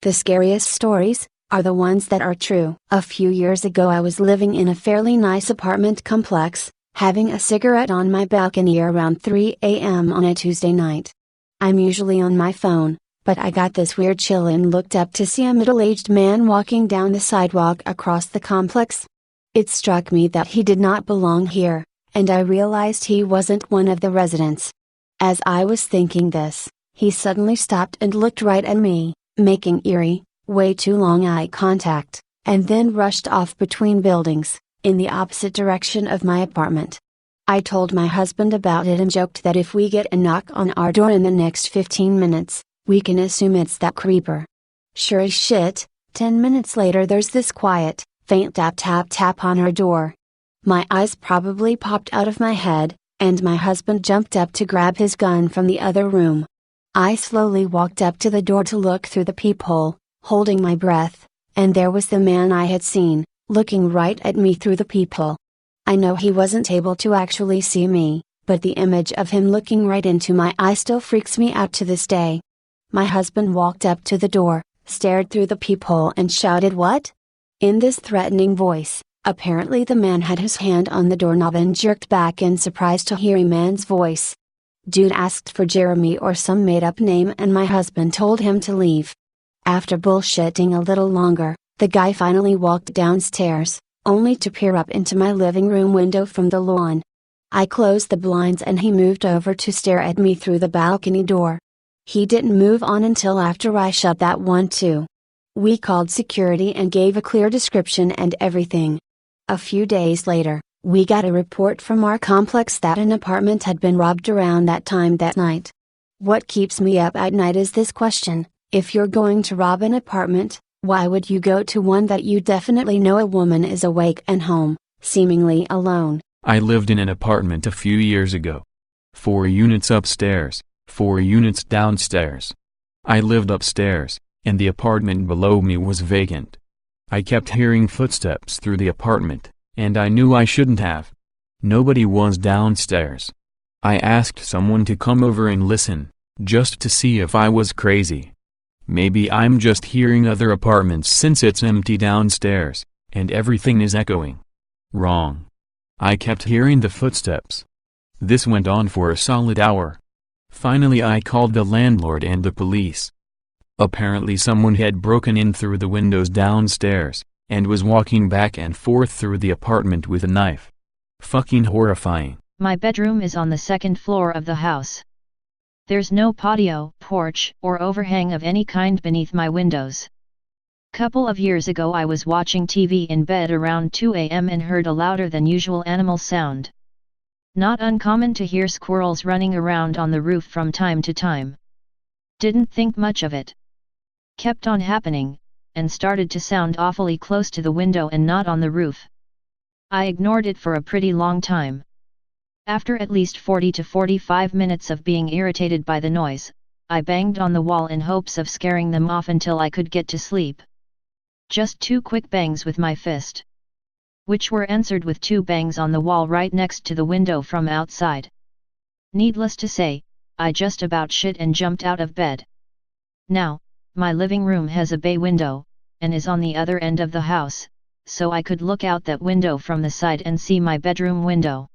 The scariest stories are the ones that are true. A few years ago I was living in a fairly nice apartment complex, having a cigarette on my balcony around 3 a.m. on a Tuesday night. I'm usually on my phone, but I got this weird chill and looked up to see a middle-aged man walking down the sidewalk across the complex. It struck me that he did not belong here, and I realized he wasn't one of the residents. As I was thinking this, he suddenly stopped and looked right at me, making eerie, way too long eye contact, and then rushed off between buildings, in the opposite direction of my apartment. I told my husband about it and joked that if we get a knock on our door in the next 15 minutes, we can assume it's that creeper. Sure as shit, 10 minutes later there's this quiet, faint tap tap tap on our door. My eyes probably popped out of my head, and my husband jumped up to grab his gun from the other room. I slowly walked up to the door to look through the peephole, holding my breath, and there was the man I had seen, looking right at me through the peephole. I know he wasn't able to actually see me, but the image of him looking right into my eye still freaks me out to this day. My husband walked up to the door, stared through the peephole and shouted, "What?" in this threatening voice. Apparently the man had his hand on the doorknob and jerked back in surprise to hear a man's voice. Dude asked for Jeremy or some made-up name and my husband told him to leave. After bullshitting a little longer, the guy finally walked downstairs, only to peer up into my living room window from the lawn. I closed the blinds and he moved over to stare at me through the balcony door. He didn't move on until after I shut that one too. We called security and gave a clear description and everything. A few days later, we got a report from our complex that an apartment had been robbed around that time that night. What keeps me up at night is this question: if you're going to rob an apartment, why would you go to one that you definitely know a woman is awake and home, seemingly alone? I lived in an apartment a few years ago. 4 units upstairs, 4 units downstairs. I lived upstairs, and the apartment below me was vacant. I kept hearing footsteps through the apartment, and I knew I shouldn't have. Nobody was downstairs. I asked someone to come over and listen, just to see if I was crazy. Maybe I'm just hearing other apartments since it's empty downstairs, and everything is echoing. Wrong. I kept hearing the footsteps. This went on for a solid hour. Finally I called the landlord and the police. Apparently someone had broken in through the windows downstairs, and was walking back and forth through the apartment with a knife. Fucking horrifying. My bedroom is on the second floor of the house. There's no patio, porch, or overhang of any kind beneath my windows. Couple of years ago I was watching TV in bed around 2 a.m. and heard a louder than usual animal sound. Not uncommon to hear squirrels running around on the roof from time to time. Didn't think much of it. Kept on happening, and started to sound awfully close to the window and not on the roof. I ignored it for a pretty long time. After at least 40 to 45 minutes of being irritated by the noise, I banged on the wall in hopes of scaring them off until I could get to sleep. Just 2 quick bangs with my fist, which were answered with 2 bangs on the wall right next to the window from outside. Needless to say, I just about shit and jumped out of bed. Now, my living room has a bay window, and is on the other end of the house, so I could look out that window from the side and see my bedroom window.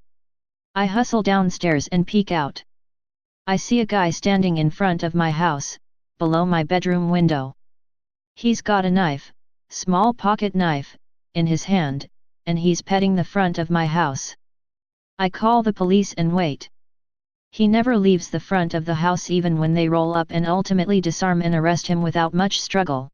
I hustle downstairs and peek out. I see a guy standing in front of my house, below my bedroom window. He's got a knife, small pocket knife, in his hand, and he's petting the front of my house. I call the police and wait. He never leaves the front of the house even when they roll up and ultimately disarm and arrest him without much struggle.